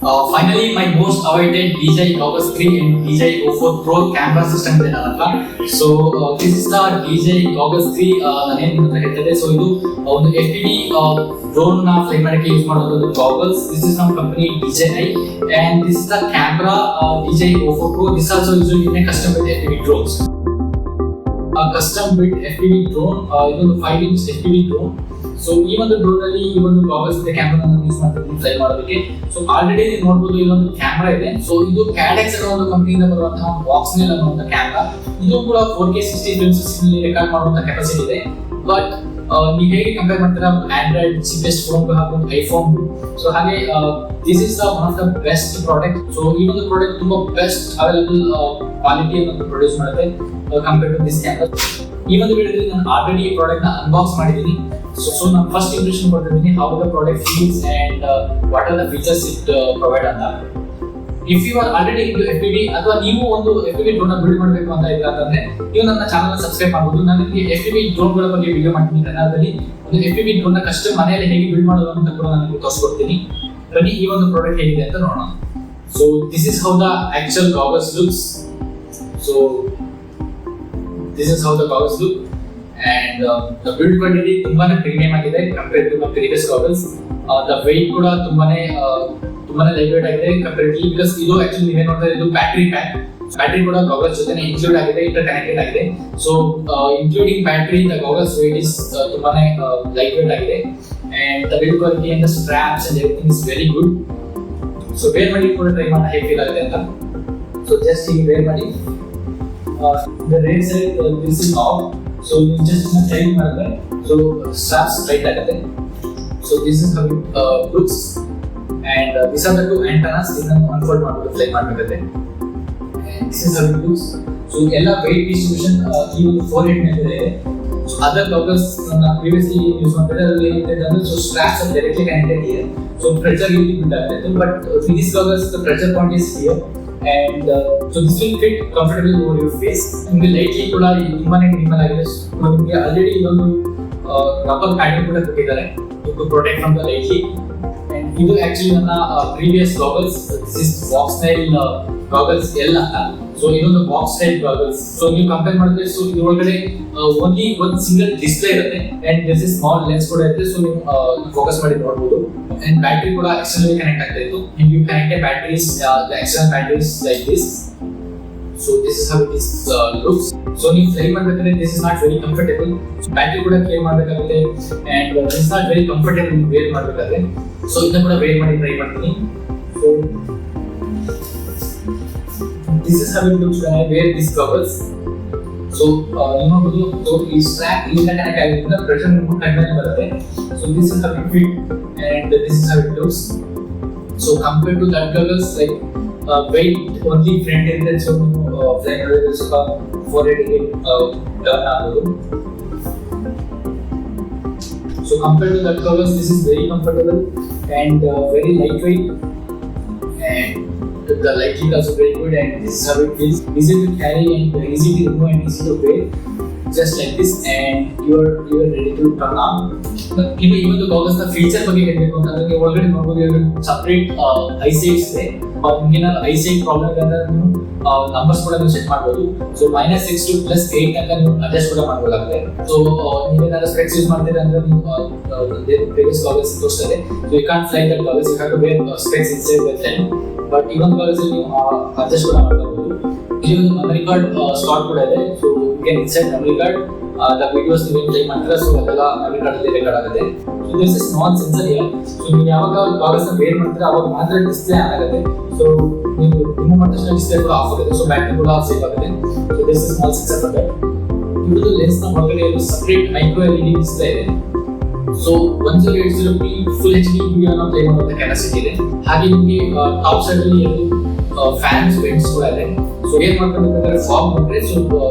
Finally, my most awaited DJI August 3 and DJI O4 Pro camera system ಇದೆ ನನ್ನ ಹತ್ರ. So this is the DJI August 3 ನಾನೇನು ಅಂತ ಹೇಳ್ತಿದ್ದೆ. So ಇದು ಒಂದು FPV ಡ್ರೋನ್ ನ ಫ್ಲೈ ಮಾಡಕ್ಕೆ ಯೂಸ್ ಮಾಡುವಂತ goggles. This is from company DJI and this is the camera DJI O4 Pro. This also usually in a custom built FPV drones. A custom built FPV drone, ಇದೊಂದು 5-inch FPV drone. So ಈ ಒಂದು drone ಅಲ್ಲಿ ಈ ಒಂದು goggles ಇದೆ camera use ಮಾಡ್ತಿದ್ದೀನಿ fly ಮಾಡೋದಕ್ಕೆ. So already ನೀವು ನೋಡಬಹುದು ಇಲ್ಲೊಂದು ಕ್ಯಾಮೆರಾ ಇದೆ. ಸೊ ಇದು Cadex ಅನ್ನೋ ಒಂದು ಕಂಪನಿಯಿಂದ ಬರುವಂತಹ ಒಂದು ಬಾಕ್ಸ್ನೆಲ್ ಅನ್ನುವಂತ ಕ್ಯಾಮೆರಾ. ಇದು ಕೂಡ 4K 60 frames ಅಲ್ಲಿ ರೆಕಾರ್ಡ್ ಮಾಡುವಂತ ಕೆಪಾಸಿಟಿ ಇದೆ. ಬಟ್ ನೀವು ಹೇಗೆ ಕಂಪೇರ್ ಮಾಡ್ತೀರಾ ಆಂಡ್ರಾಯ್ಡ್ ಚೀಪೆಸ್ಟ್ ಫೋನ್ ಹಾಗೂ ಐಫೋನ್. ಸೊ ಹಾಗೆ this is one of the best product. So ಈ ಒಂದು ಪ್ರಾಡಕ್ಟ್ ತುಂಬಾ ಬೆಸ್ಟ್ ಅವೈಲೇಬಲ್ ಕ್ವಾಲಿಟಿಯನ್ನು ಪ್ರೊಡ್ಯೂಸ್ ಮಾಡುತ್ತೆ ಕಂಪೇರ್ ಟು ದಿಸ್ ಕ್ಯಾಮೆರಾ. ಈ ಒಂದು ವಿಡಿಯೋದಲ್ಲಿ ನಾನು ಆಲ್ರೆಡಿ ಈ ಪ್ರಾಡಕ್ಟ್ ನ ಅನ್ಬಾಕ್ಸ್ ಮಾಡಿದ್ದೀನಿ. ಸೊ ನಾನು ಫಸ್ಟ್ ಇಂಪ್ರೆಷನ್ ಕೊಟ್ಟಿದ್ದೀನಿ how the product feels and what are the features it provide ಅಂತ. If you are already into FPV ಅಥವಾ ನೀವು ಒಂದು FPV ಡ್ರೋನ್ ಬಿಲ್ಡ್ ಮಾಡಬೇಕು ಅಂತ ಇದ್ದೀರಾ ಅಂತಂದ್ರೆ ನೀವು ನನ್ನ ಚಾನಲ್ ಸಬ್ಸ್ಕ್ರೈಬ್ ಮಾಡಬಹುದು. ನಾನು ನಿಮಗೆ FPV ಡ್ರೋನ್ ಗಳ ಬಗ್ಗೆ ವಿಡಿಯೋ ಮಾಡ್ತೀನಿ ಕನ್ನಡದಲ್ಲಿ. ಒಂದು FPV ಡ್ರೋನ್ ನ ಕಸ್ಟಮ್ ಮನೆಯಲ್ಲಿ ಹೇಗೆ ಬಿಲ್ಡ್ ಮಾಡೋದು ಅಂತ ಕೂಡ ನಾನು ನಿಮಗೆ ತೋರಿಸ್ಕೊಡ್ತೀನಿ. ಬನ್ನಿ ಈ ಒಂದು ಪ್ರಾಡಕ್ಟ್ ಹೇಗಿದೆ ಅಂತ ನೋಡೋಣ. So this is how the actual goggles looks. So this is how the goggles look and the build quality ತುಂಬಾನೇ ಪ್ರೀಮಿಯಂ ಆಗಿದೆ compare to my previous goggles. the weight ಕೂಡ ತುಂಬಾನೇ ಲೈಟ್ ವೇಟ್ ಆಗಿದೆ ಕಂಪೇರಿಟಿವ್ಲಿ ಬಿಕಾಸ್ ಇದು actually ನೀವೇ ನೋಡ್ತಾ ಇದು battery pack. Battery ಕೂಡ goggles ಜೊತೆನೇ ಇನ್ಕ್ಲೂಡ್ ಆಗಿದೆ, ಇಂಟರ್ ಕನೆಕ್ಟೆಡ್ ಆಗಿದೆ. So including battery the goggles weight is ತುಂಬಾನೇ ಲೈಟ್ ವೇಟ್ ಆಗಿದೆ and the build quality and the straps and everything is very good. So wear ಮಾಡಿ ಕೂಡ ಟ್ರೈ ಮಾಡಿ ಹೇಗೆ ಫೀಲ್ ಆಗುತ್ತೆ ಅಂತ. ಸೊ ಜಸ್ಟ್ ಹೀಗೆ ವೇರ್ ಮಾಡಿ the right side this is off. So you just tight ಮಾಡಿದ್ರೆ so straps tight ಆಗುತ್ತೆ. So this is how it looks and these are the two antennas. ಇದನ್ನು ಅನ್ಫೋಲ್ಡ್ ಮಾಡ್ಬಿಟ್ಟು ಫ್ಲೈ ಮಾಡಬೇಕಾಗುತ್ತೆ and this is how it looks. So ಎಲ್ಲ weight distribution ಈ ಒಂದು 4 ಮೇಲೆ ಇದೆ. So other goggles ನಾನು previously ಯೂಸ್ ಮಾಡಿದ್ರೆ ಅದರಲ್ಲಿ ಏನಿದೆ ಅಂದ್ರೆ so straps are directly connected here. So pressure ಇಲ್ಲಿ ಬಿಲ್ಡ್ ಆಗುತ್ತೆ but with these goggles the pressure point is here and so this will fit comfortably over your face. ನಿಮಗೆ lightly ಕೂಡ ತುಂಬಾನೇ ಮಿನಿಮಲ್ ಆಗಿದೆ. ನಿಮಗೆ ಆಲ್ರೆಡಿ ಇದೊಂದು ರಬ್ಬರ್ ಪ್ಯಾಡಿಂಗ್ ಕೂಡ ಕೊಟ್ಟಿದ್ದಾರೆ to protect from the lightly. And ಇದು ಆಕ್ಚುಲಿ ನನ್ನ previous goggles. This is box style goggles ಎಲ್ಲ ಅಂತ. ಸೊ ಇದೊಂದು ಬಾಕ್ಸ್ ಸ್ಟೈಲ್ goggles. ಸೊ ನೀವು ಕಂಪೇರ್ ಮಾಡಿದ್ರೆ ಸೊ ಇದರೊಳಗಡೆ ಓನ್ಲಿ ಒಂದು ಸಿಂಗಲ್ ಡಿಸ್ಪ್ಲೇ ಇರುತ್ತೆ and this is small lens ಕೂಡ ಇರುತ್ತೆ. ಸೊ ನೀವು ಫೋಕಸ್ ಮಾಡಿ ನೋಡಬಹುದು and battery ಕೂಡ externally connect ಆಗ್ತಾ ಇತ್ತು and you connect the batteries the external batteries like this. So this is how it is looks. So ನೀವು ಫ್ಲೈ ಮಾಡಬೇಕಾದ್ರೆ this is not very comfortable. Battery ಕೂಡ clear ಮಾಡಬೇಕಾಗುತ್ತೆ and this is not very comfortable ನೀವು wear ಮಾಡಬೇಕಾದ್ರೆ. So ಇದನ್ನ ಕೂಡ wear ಮಾಡಿ try ಮಾಡ್ತೀನಿ. So this is how it looks when I wear these goggles. So you know so ಈ strap ಇಲ್ಲಿಂದ ಕನೆಕ್ಟ್ ಆಗಿರೋದ್ರಿಂದ ಪ್ರೆಷರ್ ಕಡಿಮೆ ಬರುತ್ತೆ. So this is how it fit and this is how it looks. So compared to that goggles like weight only front ಇದೆ. So fly ಮಾಡಿದ್ರೆ ಸ್ವಲ್ಪ forehead turn ಆಗೋದು. So compared to that goggles this is very comfortable and very lightweight and the lighting is also very good and this is how it feels. Easy to carry and easy to remove and easy to wear just like this and you are ready to turn on. ಇನ್ನು ಈ ಒಂದು goggles ನ feature ಬಗ್ಗೆ ಹೇಳಬೇಕು ಅಂತಂದ್ರೆ ನೀವು ಒಳಗಡೆ ನೋಡಬಹುದು ಎರಡು ಸಪರೇಟ್ ಐ ಸೈಟ್ಸ್ ಇದೆ. ನಿಮಗೆ ಐ ಸೈಟ್ ಪ್ರಾಬ್ಲಮ್ ಇದೆ ಅಂದ್ರೆ ನೀವು ನಂಬರ್ಸ್ ಕೂಡ ನೀವು ಸೆಟ್ ಮಾಡಬಹುದು. ಸೊ -6 to +8 ತನಕ ನೀವು ಅಡ್ಜಸ್ಟ್ ಕೂಡ ಮಾಡಬಹುದಾಗುತ್ತೆ. ಸೊ ನೀವೇನಾದ್ರೂ ಸ್ಪೆಕ್ಸ್ ಯೂಸ್ ಮಾಡ್ತೀರಾ ಅಂದ್ರೆ ನೀವು ಪ್ರೀವಿಯಸ್ goggles ತೋರಿಸ್ತಾರೆ. So you can't fly that goggles, you have to wear specs inside the fly. But ಈ ಒಂದು goggles ನೀವು ಅಡ್ಜಸ್ಟ್ ಕೂಡ ಮಾಡಬಹುದು. ಇಲ್ಲಿ ಒಂದು ಮೆಮರಿ ಕಾರ್ಡ್ ಸ್ಲಾಟ್ ಕೂಡ ಇದೆ. So you can insert memory card the videos ನೀವು ಪ್ಲೇ ಮಾಡ್ತೀರಾ ಸೊ ಅದೆಲ್ಲ ಮೆಮರಿ ಕಾರ್ಡ್ ಅಲ್ಲಿ ರೆಕಾರ್ಡ್ ಆಗುತ್ತೆ. So this is small sensor here. So ನೀವು ಯಾವಾಗ goggles ನ ವೇರ್ ಮಾಡ್ತೀರಾ ಅವಾಗ ಮಾತ್ರ ಡಿಸ್ಪ್ಲೇ ಆನ್ ಆಗುತ್ತೆ. ಸೊ ನೀವು ರಿಮೂವ್ ಮಾಡಿದ ತಕ್ಷಣ ಡಿಸ್ಪ್ಲೇ ಕೂಡ ಆಫ್ ಆಗುತ್ತೆ. ಸೊ ಬ್ಯಾಟರಿ ಕೂಡ ಸೇವ್ ಆಗುತ್ತೆ. So this is small sensor for that. ಇದು ಲೆನ್ಸ್ ನ ಒಳಗಡೆ ಒಂದು ಸಪರೇಟ್ ಮೈಕ್ರೋ LED ಡಿಸ್ಪ್ಲೇ ಇದೆ. So 1080p full HD video ನ ಪ್ಲೇ ಮಾಡುವಂತ ಕೆಪಾಸಿಟಿ ಇದೆ. ಹಾಗೆ ನಿಮಗೆ ಟಾಪ್ ಸೈಡ್ ಅಲ್ಲಿ ಫ್ಯಾನ್ಸ್ ವೆಂಟ್ಸ್ ಕೂಡ ಇದೆ. ಸೊ ಏನ್ ಮಾಡ್ಬೇಕಾದ್ರೆ ಫಾಗ್ ಬಂದ್ರೆ so you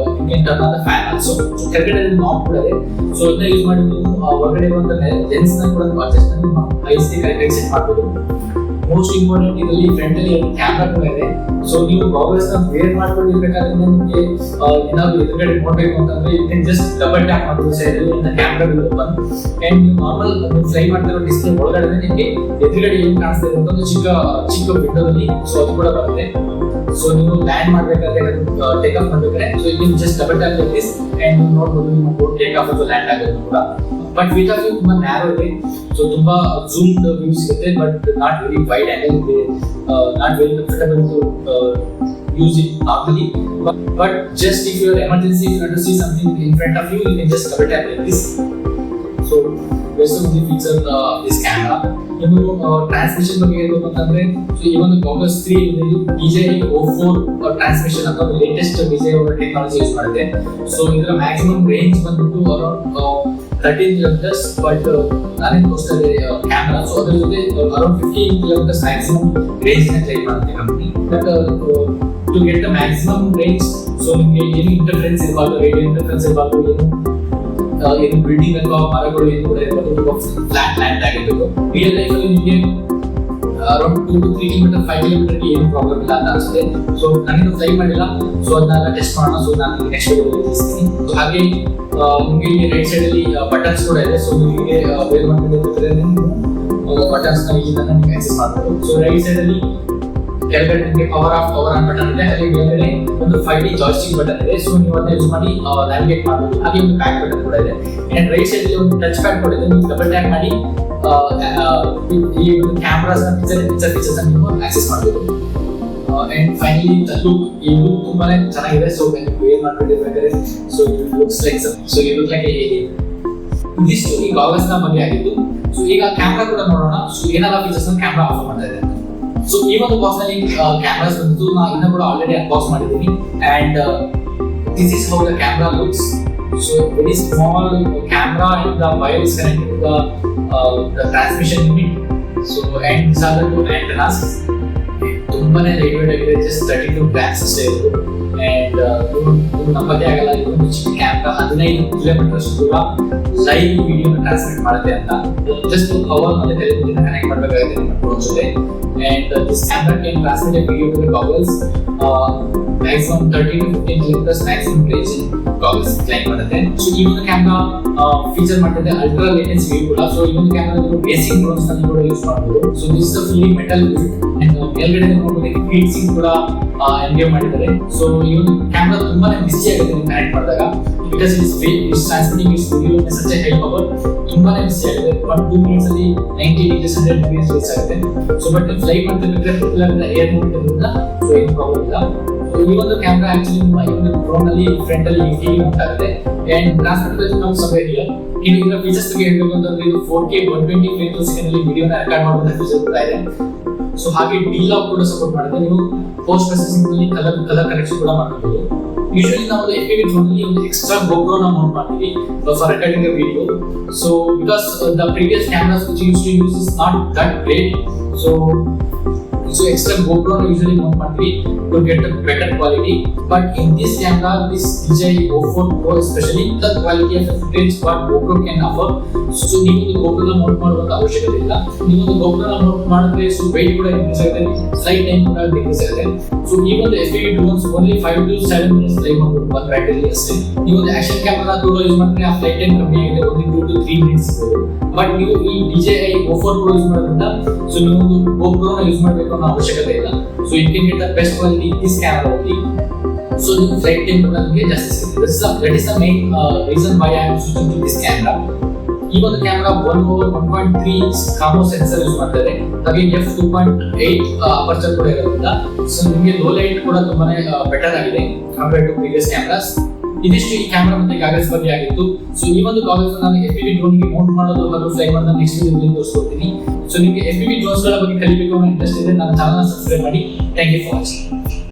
can turn on the fan also. So ಕೆಳಗಡೆ ನಾಬ್ ಕೂಡ ಇದೆ. ಸೊ ಇದನ್ನ ಯೂಸ್ ಮಾಡಿ ನೀವು ಒಳಗಡೆ ಇರುವಂತ ಲೆನ್ಸ್ ನ ಕೂಡ ಅಡ್ಜಸ್ಟ್ ಮಾಡಿ ಐಸ್ ಗೆ ಕರೆಕ್ಟ್ ಆಗಿ ಸೆಟ್ ಮಾಡಬಹುದು. ಮೋಸ್ಟ್ ಇಂಪಾರ್ಟೆಂಟ್ ಇದರಲ್ಲಿ ಫ್ರಂಟ್ ಅಲ್ಲಿ ಕ್ಯಾಮ್ರಾ ಕೂಡ ಇದೆ. ಸೊ ನೀವು ಗಾಗಲ್ಸ್ ನ ವೇರ್ ಮಾಡ್ಕೊಂಡಿರ್ಬೇಕಾದ್ರೆ ನಿಮಗೆ ಏನಾದ್ರು ಎದುರುಗಡೆ ನೋಡ್ಬೇಕು ಅಂತಂದ್ರೆ you can just double tap ಮಾಡ್ಬೋದು ಸೈಡ್ ಅಲ್ಲಿ ಕ್ಯಾಮ್ರಾ ವಿಲ್ ಓಪನ್ ಅಂಡ್ ನೀವು ನಾರ್ಮಲ್ ಫ್ಲೈ ಮಾಡ್ತಿರೋ ಡಿಸ್ಪ್ಲೇ ಒಳಗಡೆ ನಿಮಗೆ ಎದುರುಗಡೆ ಏನು ಕಾಣಿಸ್ತಾ ಇದೆ ಅಂತ ಒಂದು ಚಿಕ್ಕ ವಿಂಡೋದಲ್ಲಿ ಸೊ ಅದು ಕೂಡ ಬರುತ್ತೆ. ಸೊ ನೀವು ಲ್ಯಾಂಡ್ ಮಾಡ್ಬೇಕಾದ್ರೆ ಟೇಕ್ ಆಫ್ ಮಾಡ್ಬೇಕಾದ್ರೆ so you can just double tap like this and ನೀವು ನೋಡಬಹುದು ನಿಮ್ಮ ಬೋಟ್ ಟೇಕ್ ಆಫ್ ಅಥವಾ ಲ್ಯಾಂಡ್ ಆಗೋದು ಕೂಡ. ಬಟ್ ವಿತ್ ಆಫ್ ತುಂಬಾ ನ್ಯಾರೋ ಇದೆ, ಸೊ ತುಂಬಾ ಜೂಮ್ಡ್ ವ್ಯೂ ಸಿಗುತ್ತೆ, but not very wide angle, not very comfortable to use it normally. But just if you are emergency, if you want to see something in front of you, you can just double tap like this. So that's the only feature of this camera. ಇನ್ನು transmission ಬಗ್ಗೆ ಹೇಳ್ಬೇಕು ಅಂತಂದ್ರೆ so ಈ ಒಂದು goggles 3 ಇದು DJI O4 transmission ಅಥವಾ latest DJI ಅವರ technology use ಮಾಡುತ್ತೆ. ಸೊ ಇದರ ಮ್ಯಾಕ್ಸಿಮಮ್ ರೇಂಜ್ ಬಂದ್ಬಿಟ್ಟು ಅರೌಂಡ್ 13 ಕಿಲೋಮೀಟರ್ಸ್, ಬಟ್ ನಾನೇ ತೋರಿಸ್ತಾ ಇದೆ ಕ್ಯಾಮ್ರಾ. ಸೊ ಅದ್ರ ಜೊತೆ ಅರೌಂಡ್ 15 ಕಿಲೋಮೀಟರ್ಸ್ ಮ್ಯಾಕ್ಸಿಮಮ್ ರೇಂಜ್ ನ ಕ್ಲೈಮ್ ಮಾಡುತ್ತೆ company. But to get the maximum range so ನಿಮಗೆ ಏನು ಇಂಟರ್ಫರೆನ್ಸ್ ಇರಬಾರ್ದು, ರೇಡಿಯೋ ಇಂಟರ್ಫರೆನ್ಸ್ ಇರಬಾರ್ದು, ಏನು ಬಿಲ್ಡಿಂಗ್ ಅಥವಾ ಮರಗಳು ಏನು ಕೂಡ ಇರಬಾರ್ದು, ತುಂಬ ಫ್ಲಾಟ್ ಲ್ಯಾಂಡ್ ಆಗಿರಬೇಕು. ರಿಯಲ್ ಲೈಫ್ ಅಲ್ಲಿ ನಿಮಗೆ ಅರೌಂಡ್ 2 to 3 ಕಿಲೋಮೀಟರ್ 5 ಕಿಲೋಮೀಟರ್ಗೆ ಏನು ಪ್ರಾಬ್ಲಮ್ ಇಲ್ಲ ಅಂತ ಅನ್ಸುತ್ತೆ. ಸೊ ನಾನೇನು ಫ್ಲೈ ಮಾಡಿಲ್ಲ, ಸೊ ಅದನ್ನೆಲ್ಲ ಟೆಸ್ಟ್ ಮಾಡೋಣ. ಸೊ ನಾನು ನೆಕ್ಸ್ಟ್ ವಿಡಿಯೋದಲ್ಲಿ ತಿಳಿಸ್ತೀನಿ. ಸೊ ಹಾಗೆ ನಿಮಗೆ ಇಲ್ಲಿ ರೈಟ್ ಸೈಡ್ ಅಲ್ಲಿ ಬಟನ್ಸ್ ಕೂಡ ಇದೆ. ಸೊ ನಿಮಗೆ ವೇರ್ ಮಾಡ್ಕೊಂಡಿರ್ಬೇಕಾದ್ರೆ ನೀವು ಬಟನ್ಸ್ ನ ಇದನ್ನ ನೀವು ಆಕ್ಸೆಸ್ ಮಾಡಬಹುದು. ಸೊ ರೈಟ್ ಸೈಡ್ ಅಲ್ಲಿ ಕೆಳಗಡೆ ನಿಮಗೆ power of power on button ಇದೆ, ಹಾಗೆ ಮೇಲ್ಗಡೆ ಒಂದು 5D ಜಾಯ್ಸ್ಟಿಕ್ ಬಟನ್ ಇದೆ. ಸೊ ನೀವು ಅದನ್ನ ಯೂಸ್ ಮಾಡಿ ನ್ಯಾವಿಗೇಟ್ ಮಾಡಬಹುದು. ಹಾಗೆ ಒಂದು ಬ್ಯಾಕ್ ಬಟನ್ ಕೂಡ ಇದೆ ಅಂಡ್ ರೈಟ್ ಸೈಡ್ ಅಲ್ಲಿ ಒಂದು ಟಚ್ ಪ್ಯಾಡ್ ಕೂಡ ಇದೆ. ನೀವು ಡಬಲ್ ಟ್ಯಾಪ್ ಮಾಡಿ ಈ ಒಂದು ಕ್ಯಾಮ್ರಾಸ್ ನ ಫೀಚರ್ಸ್ ಅನ್ನು ನೀವು ಆಕ್ಸೆಸ್ ಮಾಡಬಹುದು. ಅಂಡ್ ಫೈನಲಿ ದ ಲುಕ್, ಈ ಲುಕ್ ತುಂಬಾನೇ ಚೆನ್ನಾಗಿದೆ. ಸೊ ನೀವು ವೇರ್ ಮಾಡ್ಕೊಂಡಿರ್ಬೇಕಾದ್ರೆ so it looks like so you look like a alien. ಇದಿಷ್ಟು ಈ ಗಾಗಲ್ಸ್ ನ ಬಗ್ಗೆ ಆಗಿದ್ದು. ಸೊ ಈಗ ಕ್ಯಾಮ್ರಾ ಕೂಡ ನೋಡೋಣ. ಸೊ ಏನೆಲ್ಲ ಫೀಚರ್ಸ್ ನ ಕ್ಯಾಮ್ರಾ ಆಫರ್ ಮಾಡ್ತಾ ಇದೆ. ಸೊ ಈ ಒಂದು ಬಾಕ್ಸ್ ನಲ್ಲಿ ಕ್ಯಾಮ್ರಾಸ್ ಬಂದು ನಾನು ಇನ್ನೂ ಕೂಡ ಆಲ್ರೆಡಿ ಅನ್ಬಾಕ್ಸ್ ಮಾಡಿದ್ದೀನಿ and this is how the camera looks. So very small camera and the wire is connected to the transmission unit. So and this are the two antennas. ತುಂಬಾನೇ light weight ಆಗಿದೆ, just 32 grams ಅಷ್ಟೇ ಇದು. And ನಂಬಕ್ಕೆ ಆಗಲ್ಲ, ಇದೊಂದು ಚಿಕ್ಕ camera 15 kilometre ದೂರ live video transmit ಮಾಡುತ್ತೆ ಅಂತ. ಜಸ್ಟ್ ಪವರ್ ಮತ್ತೆ ಟೆಲಿವಿಷನ್ ಕನೆಕ್ಟ್ ಮಾಡಬೇಕಾಗುತ್ತೆ ನಿಮ್ಮ ಫೋನ್ ಜೊತೆ. And this camera can transmit a video to the goggles, maximum 30 to 15 kilometers maximum range in goggles claim ಮಾಡುತ್ತೆ. ಸೊ ಈ ಒಂದು ಕ್ಯಾಮ್ರಾ ಫೀಚರ್ ಮಾಡ್ತಿದೆ ಅಲ್ಟ್ರಾ ಲೇಟೆನ್ಸಿ ವ್ಯೂ ಕೂಡ. ಸೊ ಈ ಒಂದು ಕ್ಯಾಮ್ರಾ ನೀವು ಬೇಸಿಕ್ ಡ್ರೋನ್ಸ್ ನಲ್ಲಿ ಕೂಡ ಯೂಸ್ ಮಾಡಬಹುದು. So this is fully metal build and ಮೇಲ್ಗಡೆ ನೋಡಬಹುದು ಹೀಟ್ ಸಿಂಕ್ ಕೂಡ ಎನ್ಗೇಜ್ ಮಾಡಿದ್ದಾರೆ. ಸೊ ಈ ಒಂದು ಕ್ಯಾಮ್ರಾ ತುಂಬಾನೇ ಬಿಸಿ ಆಗುತ್ತೆ ನೀವು ಕನೆಕ್ಟ್ ಮಾಡಿದಾಗ, because it is transmitting its video in such a high power. ತುಂಬಾನೇ ಬಿಸಿ ಆಗುತ್ತೆ. 2 minutes ಅಲ್ಲಿ 90 degrees 100 degrees ರೀಚ್ ಆಗುತ್ತೆ. ಸೊ ಬಟ್ ನೀವು ಫ್ಲೈ ಮಾಡ್ತಿರ್ಬೇಕಾದ್ರೆ ಪ್ರತಿಯೊಂದು ಏರ್ ಮೂವ್ಮೆಂಟ್ ಇರೋದ್ರಿಂದ ಸೊ ಏನು ಪ್ರಾಬ್ಲಮ್ ಇಲ್ಲ. ಸೊ ಈ ಒಂದು ಕ್ಯಾಮ್ರಾ ಆಕ್ಚುಲಿ ನಿಮ್ಮ ಈ ಒಂದು ಡ್ರೋನ್ ಅಲ್ಲಿ ಫ್ರಂಟ್ ಅಲ್ಲಿ ಟಿವಿ ಮೌಂಟ್ ಆಗುತ್ತೆ and transmit come somewhere here. ಇನ್ನು ಇದರ ಫೀಚರ್ಸ್ ಬಗ್ಗೆ ಹೇಳಬೇಕು ಅಂತಂದ್ರೆ ಇದು 4K 120 ಫ್ರೇಮ್ ಪರ್ ಸೆಕೆಂಡ್ ಅಲ್ಲಿ ವಿಡಿಯೋನ ರೆಕಾರ್ಡ್ ಮಾಡುವಂತ ಫೀಚರ್ ಕೂಡ ಇದೆ. ಸೊ ಹಾಗೆ ಡಿ-ಲಾಕ್ ಕೂಡ ಸಪೋರ್ಟ್ ಮಾಡುತ್ತೆ. ನೀವು ಪೋಸ್ಟ್ ಪ್ರೊಸೆಸಿಂಗ್ ನಲ್ಲಿ ಕಲರ್ ಕರೆಕ್ಷನ್ ಕೂಡ ಮಾಡಬಹುದು. ಯೂಶುವಲಿ ನಾವು FPV ಡ್ರೋನ್ ಅಲ್ಲಿ ಒಂದು ಎಕ್ಸ್ಟ್ರಾ GoPro ನ ಮೌಂಟ್ ಮಾಡ್ತೀವಿ for recording a video. So because the previous cameras which used to use is not that great. So extra GoPro usually mount ಮಾಡ್ತೀವಿ to get a better quality. But in this camera, this DJI O4 Pro especially, the quality of the footage what GoPro can offer. So ನೀವು GoPro ನ Mount ಮಾಡುವಂತ ಅವಶ್ಯಕತೆ ಇಲ್ಲ. ನೀವು GoPro ನ Mount ಮಾಡಿದ್ರೆ so weight ಕೂಡ ಇನ್ಕ್ರೀಸ್ ಆಗುತ್ತೆ, ಫ್ಲೈಟ್ ಟೈಮ್ ಕೂಡ ಡಿಕ್ರೀಸ್ ಆಗುತ್ತೆ. ಸೊ ಈ ಒಂದು FPV drones only 5 to 7 minutes fly ಮಾಡಬಹುದು ಒಂದು ಬ್ಯಾಟರಿ ಅಷ್ಟೇ. ನೀವು ಒಂದು ಆಕ್ಷನ್ ಕ್ಯಾಮೆರಾ ಕೂಡ ಯೂಸ್ ಮಾಡಿದ್ರೆ ಆ ಫ್ಲೈಟ್ ಟೈಮ್ ಕಮ್ಮಿ ಆಗುತ್ತೆ, only 2 to 3 minutes. ಬಟ್ ನೀವು ಈ DJI O4 Pro ಯೂಸ್ ಮಾಡೋದ್ರಿಂದ ಸೊ ನೀವು ಒಂದು GoPro ನ ಯೂಸ್ ಮಾಡಬೇಕು ಅನ್ನೋ ಅವಶ್ಯಕತೆ ಇಲ್ಲ. So you can get the best quality this camera only. So ನೀವು ಫ್ಲೈಟ್ ಟೈಮ್ ಕೂಡ ನಿಮಗೆ ಜಾಸ್ತಿ ಸಿಗುತ್ತೆ. That is the main reason why I am switching to this camera. ಈ ಒಂದು ಕ್ಯಾಮೆರಾ 1/1.3 ಕಾಮೋ ಸೆನ್ಸರ್ ಯೂಸ್ ಮಾಡ್ತಾರೆ, ಹಾಗೆ f2.8 ಅಪರ್ಚರ್ ಕೂಡ ಇರೋದ್ರಿಂದ ಸೊ ನಿಮಗೆ ಲೋ ಲೈಟ್ ಕೂಡ ತುಂಬಾನೇ ಬೆಟರ್ ಆಗಿದೆ ಕಂಪೇರ್ ಟು ಪ್ರೀವಿಯಸ್ ಕ್ಯಾಮೆರಾಸ್. ಇದಿಷ್ಟು ಈ ಕ್ಯಾಮೆರಾ ಮತ್ತೆ ಗಾಗಲ್ಸ್ ಬಗ್ಗೆ ಆಗಿತ್ತು. ಸೊ ಈ ಒಂದು ಗಾಗಲ್ಸ್ ನಾನು FPV ಡ್ರೋನ್ ಗೆ ಮೌಂಟ್ ಮಾಡೋದು ಹಾಗೂ ಫ್ಲೈ ಮಾಡೋದು ನೆಕ್ಸ್ಟ್ ವಿಡಿಯೋದಲ್ಲಿ ತೋರಿಸ್ಕೊಡ್ತೀನಿ. ಸೊ ನಿಮಗೆ FPV ಡ್ರೋನ್ಸ್ ಗಳ ಬಗ್ಗೆ ಕಲಿಬೇಕು ಅನ್ನೋ ಇಂಟ್ರೆಸ್ಟ್ ಇದೆ, ನನ್ನ ಚಾನಲ್ ಸಬ್ಸ್ಕ್ರೈಬ್ ಮಾಡಿ. Thank you for watching.